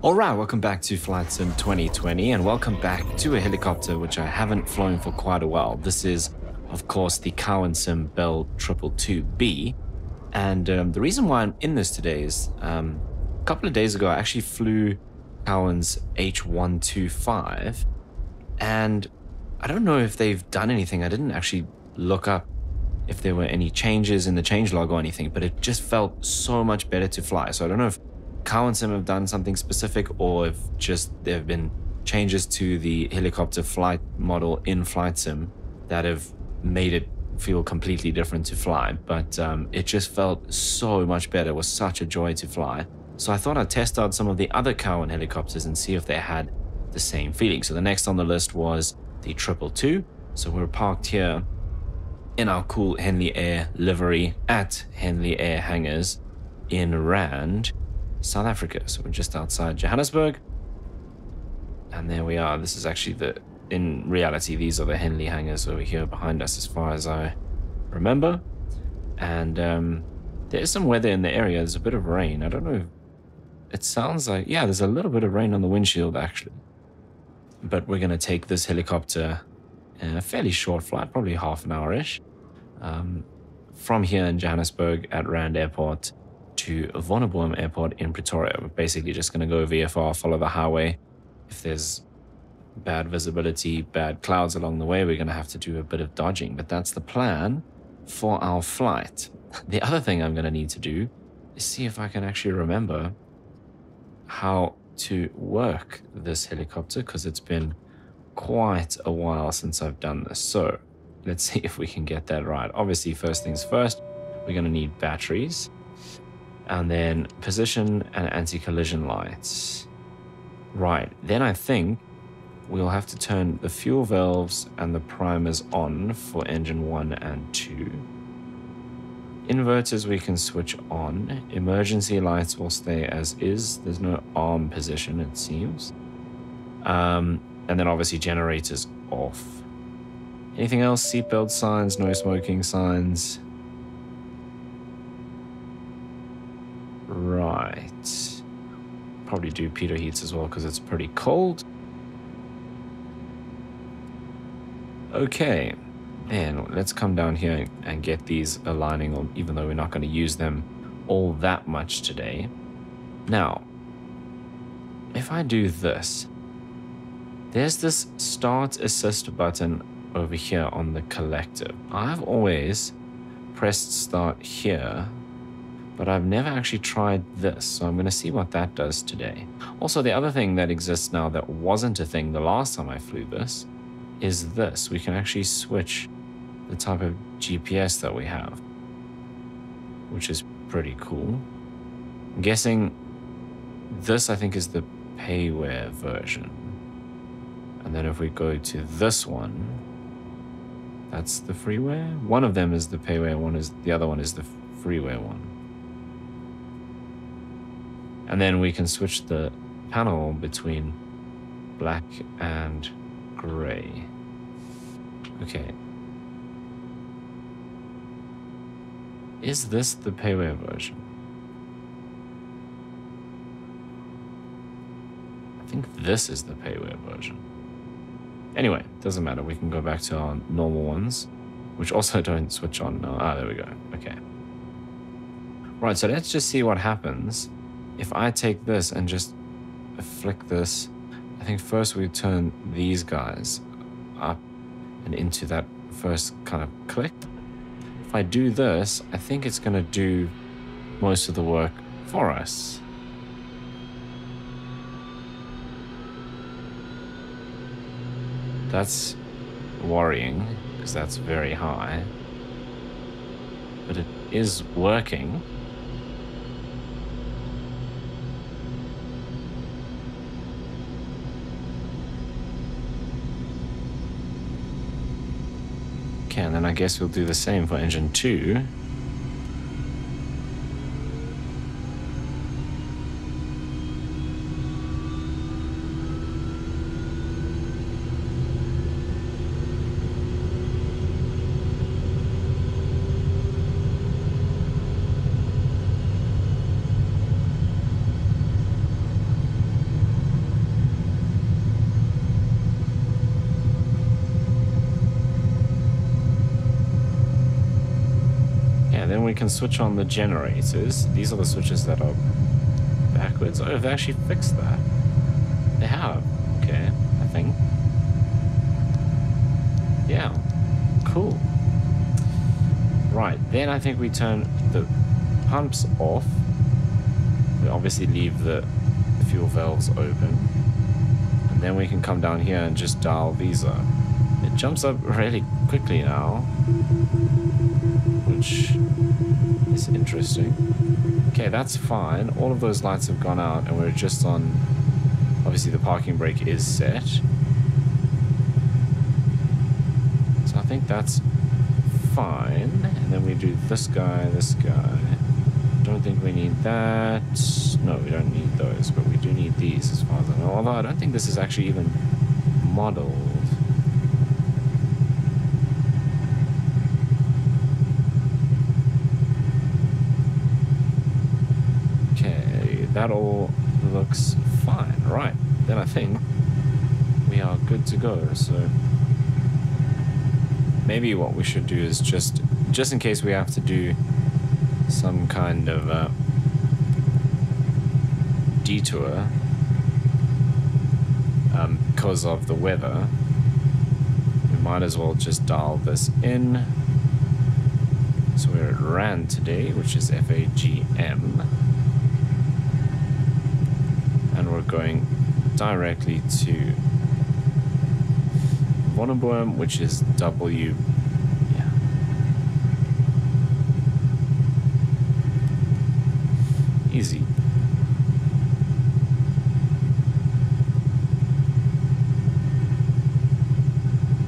Alright, welcome back to Flight Sim 2020 and welcome back to a helicopter which I haven't flown for quite a while. This is, of course, the Cowansim Bell 222B. And the reason why I'm in this today is a couple of days ago I actually flew Cowan's H125 and I don't know if they've done anything. I didn't actually look up if there were any changes in the changelog or anything, but it just felt so much better to fly. So I don't know if Cowansim have done something specific or if just there have been changes to the helicopter flight model in Flight Sim that have made it feel completely different to fly. But it just felt so much better. It was such a joy to fly. So I thought I'd test out some of the other Cowan helicopters and see if they had the same feeling. So the next on the list was the 222. So we're parked here in our cool Henley Air livery at Henley Air hangars in Rand, South Africa. So we're just outside Johannesburg. And there we are. This is actually in reality, these are the Henley hangars over here behind us as far as I remember. And there is some weather in the area. There's a bit of rain. I don't know. It sounds like, yeah, there's a little bit of rain on the windshield actually. But we're going to take this helicopter in a fairly short flight, probably half an hour-ish, from here in Johannesburg at Rand Airport to Wonderboom Airport in Pretoria. We're basically just going to go VFR, follow the highway. If there's bad visibility, bad clouds along the way, we're going to have to do a bit of dodging, but that's the plan for our flight. The other thing I'm going to need to do is see if I can actually remember how to work this helicopter, because it's been quite a while since I've done this. So let's see if we can get that right. Obviously, first things first, we're going to need batteries. And then position and anti-collision lights. Right, then I think we'll have to turn the fuel valves and the primers on for engine 1 and 2. Inverters we can switch on. Emergency lights will stay as is. There's no arm position, it seems. And then obviously generators off. Anything else? Seatbelt signs, no smoking signs. Right. Probably do pitot heats as well because it's pretty cold. Okay. Then let's come down here and get these aligning, even though we're not going to use them all that much today. Now, if I do this, there's this start assist button over here on the collector. I've always pressed start here, but I've never actually tried this, so I'm going to see what that does today. Also, the other thing that exists now that wasn't a thing the last time I flew this is this. We can actually switch the type of GPS that we have, which is pretty cool. I'm guessing this, I think, is the payware version. And then if we go to this one, that's the freeware. One of them is the payware, the other one is the freeware one. And then we can switch the panel between black and gray. Okay. Is this the payware version? I think this is the payware version. Anyway, doesn't matter. We can go back to our normal ones, which also don't switch on now. Ah, there we go. Okay. Right, so let's just see what happens if I take this and just flick this. I think first we turn these guys up and into that first kind of click. If I do this, I think it's going to do most of the work for us. That's worrying because that's very high, but it is working. Okay, and then I guess we'll do the same for engine 2. we can switch on the generators. These are the switches that are backwards. Oh, they've actually fixed that. They have. Okay, I think. Yeah, cool. Right, then I think we turn the pumps off. We obviously leave the fuel valves open. And then we can come down here and just dial these up. It jumps up really quickly now, which is interesting. Okay, that's fine. All of those lights have gone out and we're just on... Obviously the parking brake is set. So I think that's fine. And then we do this guy, this guy. Don't think we need that. No, we don't need those, but we do need these as far as I know. Although I don't think this is actually even modeled. Okay, that all looks fine. Right, then I think we are good to go. So maybe what we should do is just in case we have to do some kind of detour because of the weather, we might as well just dial this in. So we're at RAN today, which is FAGM, and we're going directly to Wonderboom, which is W. Yeah. Easy.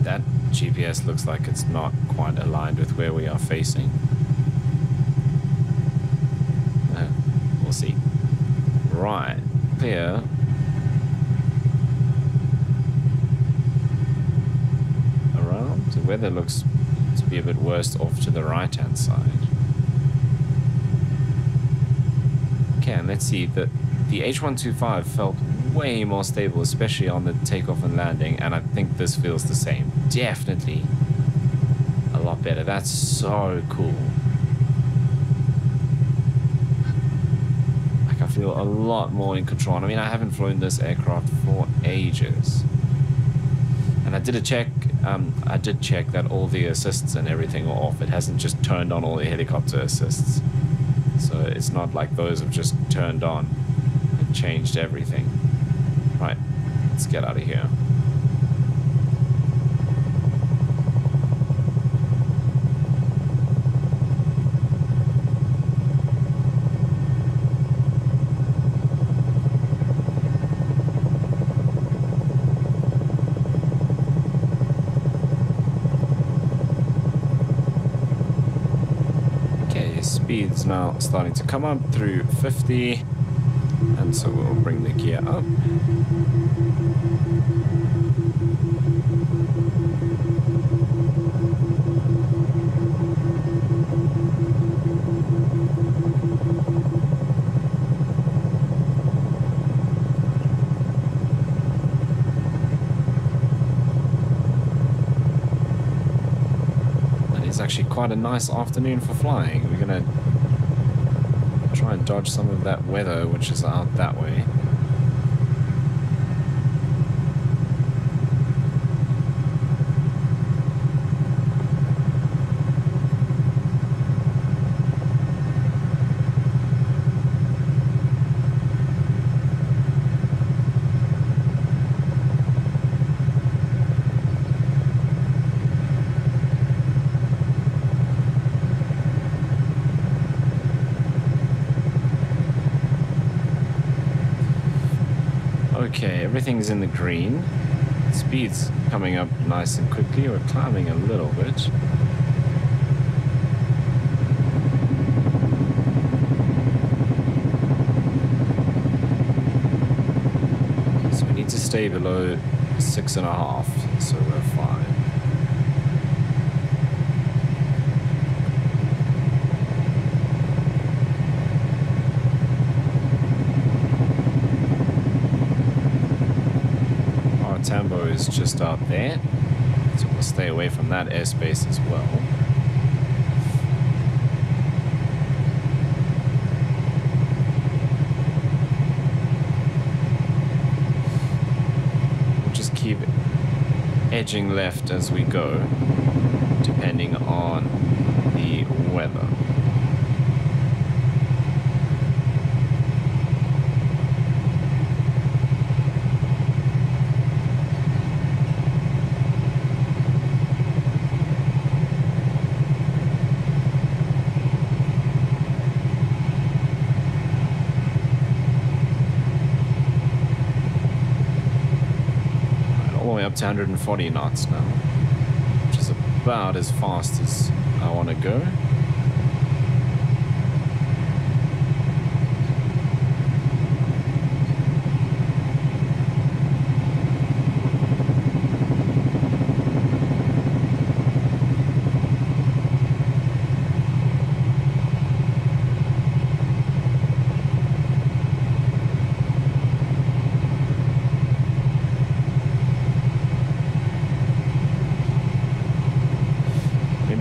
That GPS looks like it's not quite aligned with where we are facing. We'll see. Right. Clear. The weather looks to be a bit worse off to the right hand side. Okay, and let's see, the H125 felt way more stable, especially on the takeoff and landing, and I think this feels the same. Definitely a lot better. That's so cool. Like, I feel a lot more in control. I mean, I haven't flown this aircraft for ages. And I did check that all the assists and everything are off. It hasn't just turned on all the helicopter assists. So it's not like those have just turned on and changed everything. Right, let's get out of here. Speed's now starting to come up through 50, and so we'll bring the gear up. Actually quite a nice afternoon for flying. We're gonna try and dodge some of that weather which is out that way. Okay, everything's in the green. Speed's coming up nice and quickly. We're climbing a little bit. So we need to stay below 6.5, so we're fine. Tambo is just out there, so we'll stay away from that airspace as well. edging left as we go, depending on the weather. Up to 140 knots now, which is about as fast as I want to go.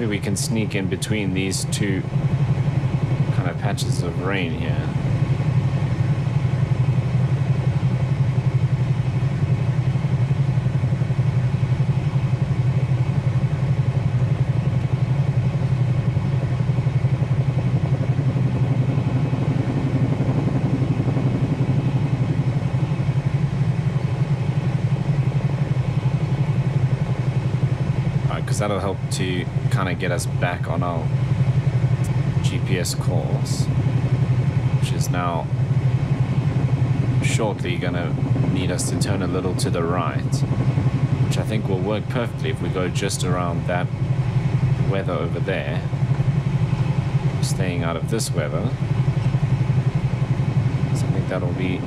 We can sneak in between these two kind of patches of rain here. That'll help to kind of get us back on our GPS course, which is now shortly going to need us to turn a little to the right, which I think will work perfectly if we go just around that weather over there, staying out of this weather. So I think that'll be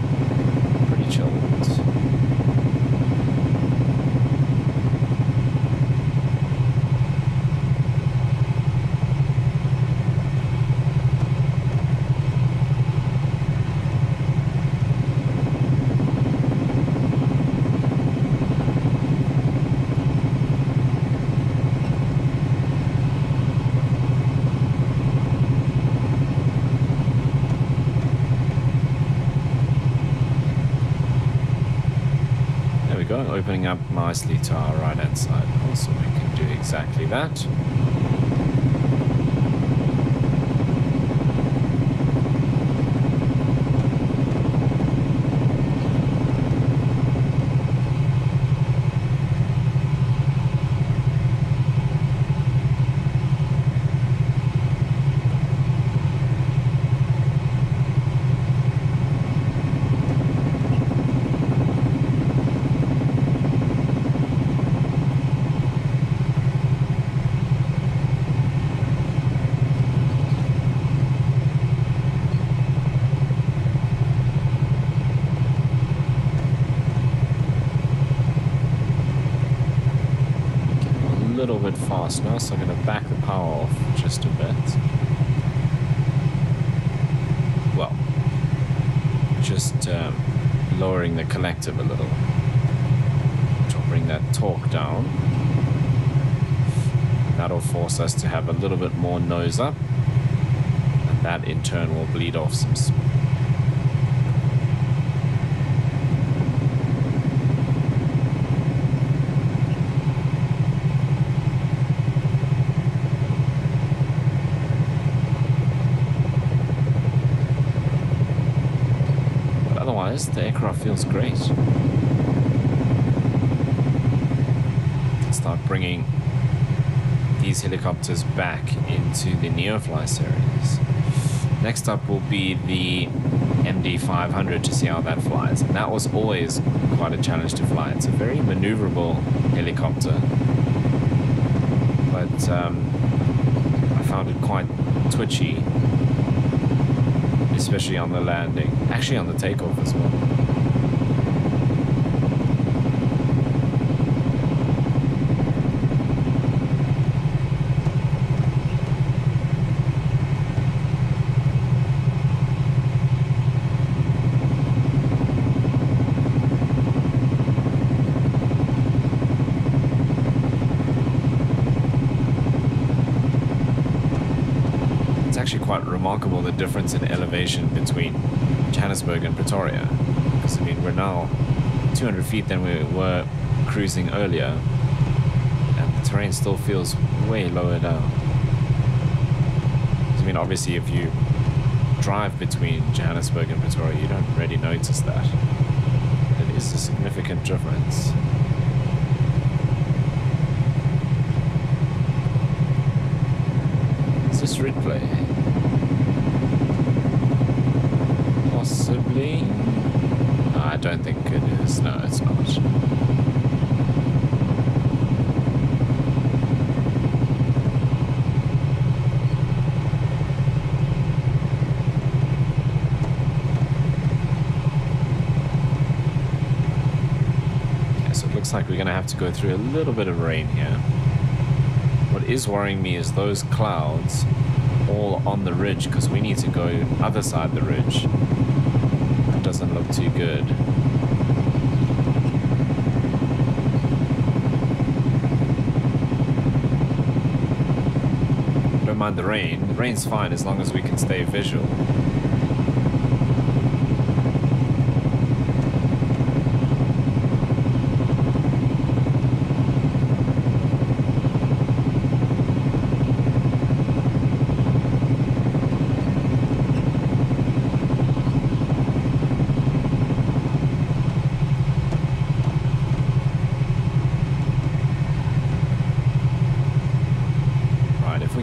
pretty chilled. Opening up nicely to our right hand side, so we can do exactly that. Little bit fast now, so I'm going to back the power off just a bit. Well, just lowering the collective a little, which will bring that torque down. That'll force us to have a little bit more nose up, and that in turn will bleed off some speed. The aircraft feels great. Let's start bringing these helicopters back into the Neofly series. Next up will be the MD500 to see how that flies. And that was always quite a challenge to fly. It's a very maneuverable helicopter, but I found it quite twitchy, especially on the landing, actually on the takeoff as well. Quite remarkable, the difference in elevation between Johannesburg and Pretoria, because I mean we're now 200 feet than we were cruising earlier, terrain still feels way lower down. I mean, obviously, if you drive between Johannesburg and Pretoria, you don't really notice that. It is a significant difference. Is this replay? Possibly. No, I don't think it is. No, it's not. Looks like we're going to have to go through a little bit of rain here. What is worrying me is those clouds all on the ridge, because we need to go other side of the ridge. That doesn't look too good. Don't mind the rain. The rain's fine as long as we can stay visual.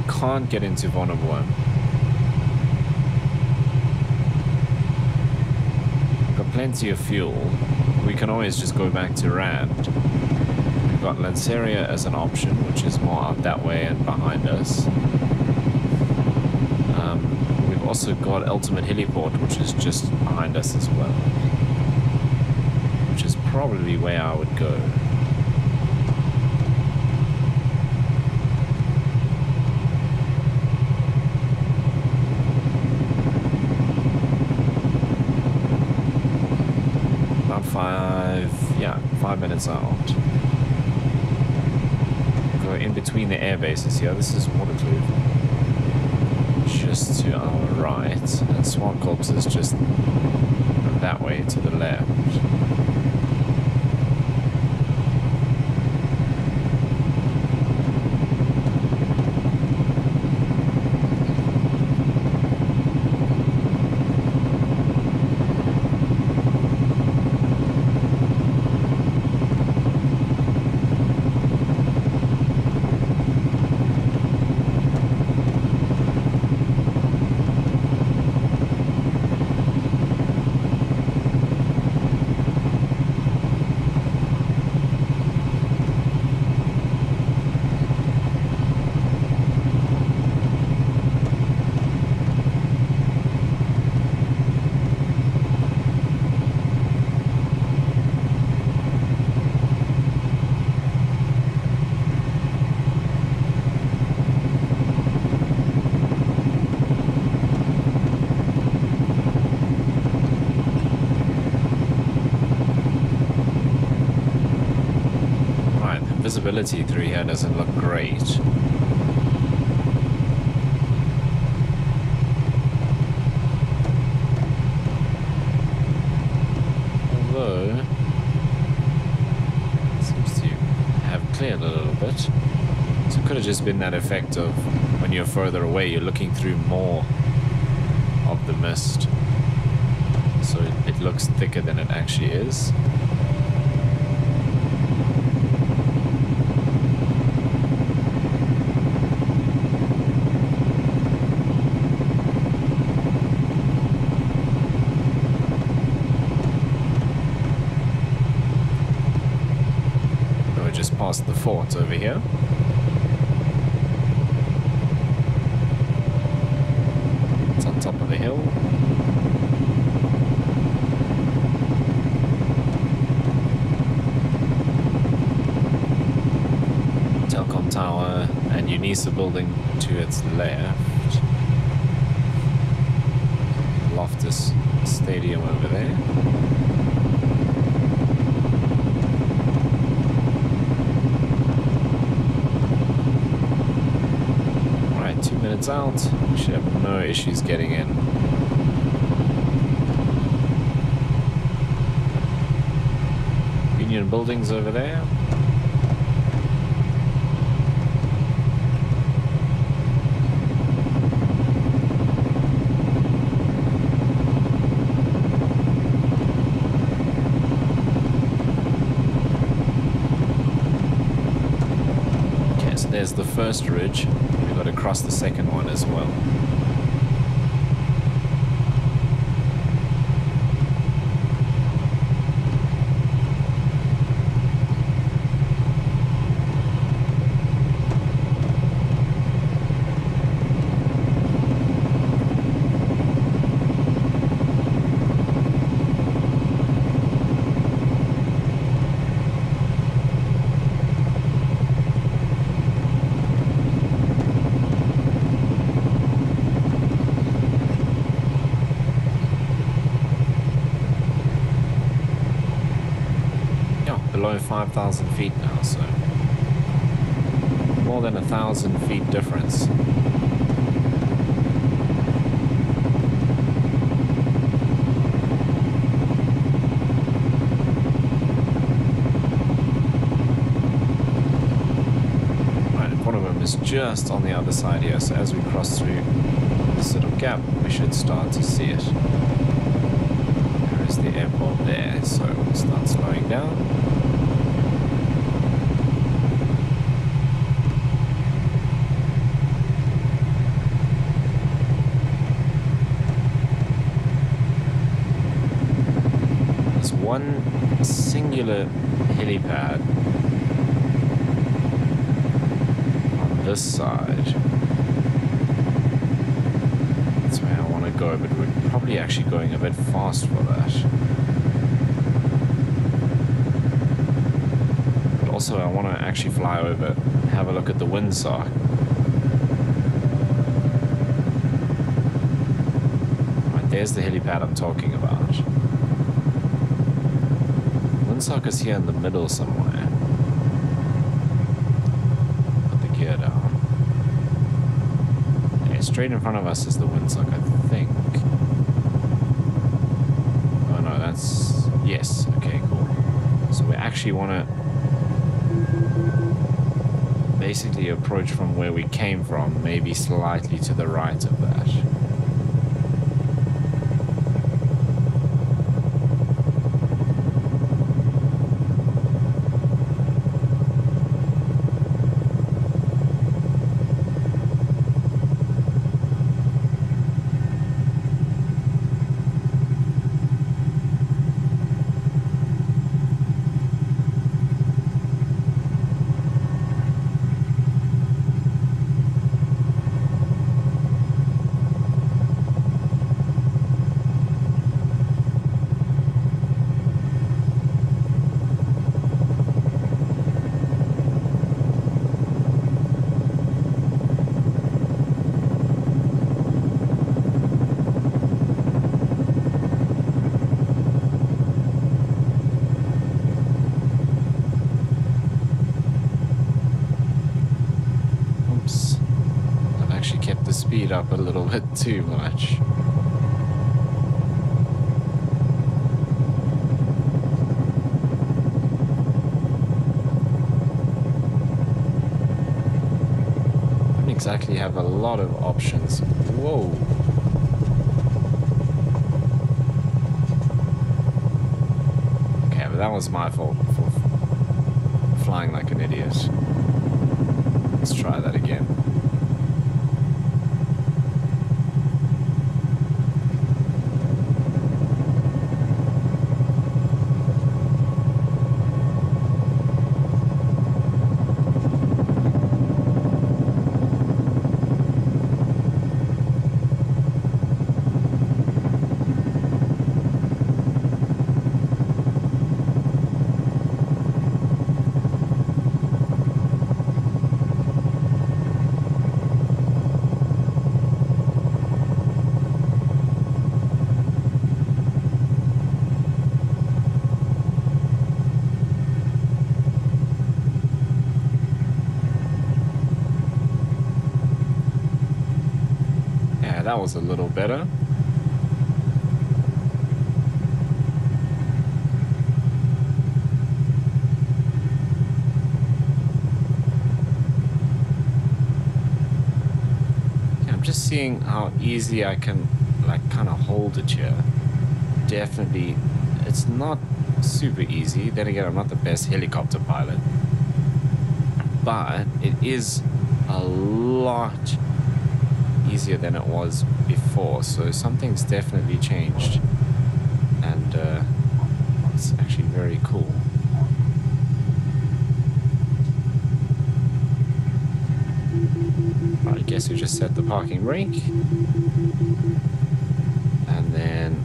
Can't get into Wonderboom. We've got plenty of fuel. We can always just go back to Rand. We've got Lanceria as an option, which is more out that way and behind us. We've also got Ultimate Heliport, which is just behind us as well. Which is probably where I would go. About 5 minutes out. Go in between the air bases here. This is Waterkloof. Just to our right. And Swankorps is just that way to the left. Visibility through here doesn't look great. Although it seems to have cleared a little bit. So it could have just been that effect of when you're further away, you're looking through more of the mist. So it looks thicker than it actually is. Past the fort over here. It's on top of the hill. Telkom Tower and UNISA building to its left. Loftus Stadium over there. Out. We should have no issues getting in. Union buildings over there. There's the first ridge. We've got to cross the second one as well. Below 5,000 feet now, so more than 1,000 feet difference. Right, Wonderboom is just on the other side here, so as we cross through this little gap, we should start to see it. There is the airport there, so we'll start slowing down. One singular helipad on this side. That's where I want to go, but we're probably actually going a bit fast for that. But also I want to actually fly over, have a look at the windsock. Right, there's the helipad I'm talking about. Windsock is here in the middle somewhere. Put the gear down. Yeah, straight in front of us is the windsock, I think. Oh no, that's... Yes, okay, cool. So we actually want to basically approach from where we came from, maybe slightly to the right of that. Speed up a little bit too much. Don't exactly have a lot of options. Whoa. Okay, but that was my fault for flying like an idiot. Let's try that again. That was a little better. Yeah, I'm just seeing how easy I can like kind of hold it here. Definitely, it's not super easy. Then again, I'm not the best helicopter pilot. but it is a lot easier than it was before, so something's definitely changed, and it's actually very cool. I guess we just set the parking brake and then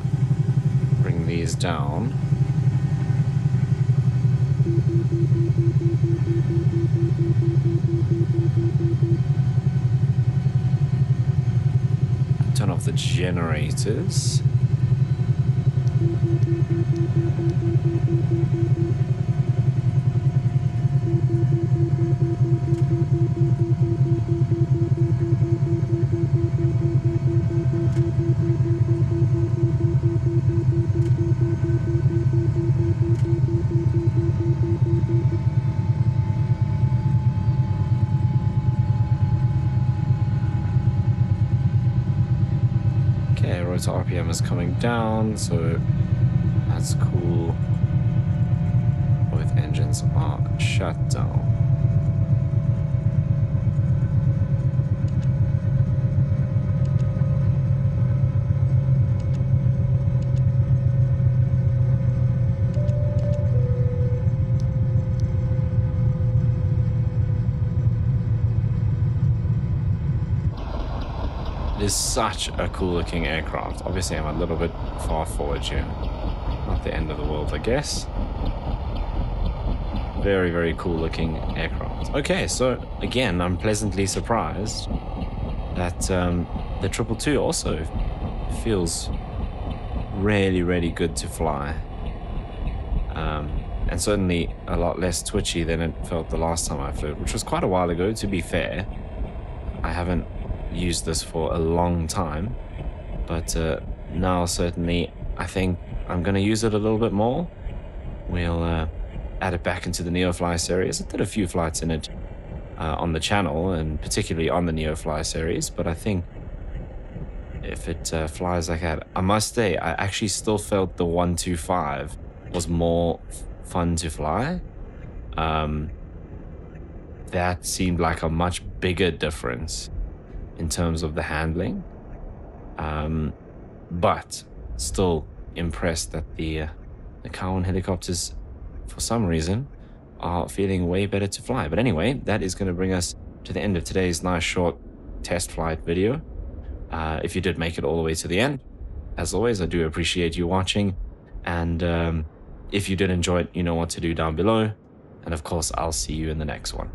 bring these down. Turn off the generators. Rotor RPM is coming down, so that's cool. Both engines are shut down. It is such a cool looking aircraft. Obviously I'm a little bit far forward here. Not the end of the world, I guess. Very, very cool looking aircraft. Okay, so again, I'm pleasantly surprised that the 222 also feels really, really good to fly. And certainly a lot less twitchy than it felt the last time I flew, which was quite a while ago, to be fair. I haven't used this for a long time, but now certainly I think I'm going to use it a little bit more. We'll add it back into the NeoFly series. I did a few flights in it on the channel, and particularly on the NeoFly series, but I think if it flies like that, I must say I actually still felt the 125 was more fun to fly. That seemed like a much bigger difference in terms of the handling, but still impressed that the Cowan helicopters, for some reason, are feeling way better to fly. But anyway, that is going to bring us to the end of today's nice short test flight video. If you did make it all the way to the end, as always, I do appreciate you watching, and if you did enjoy it, you know what to do down below, and of course I'll see you in the next one.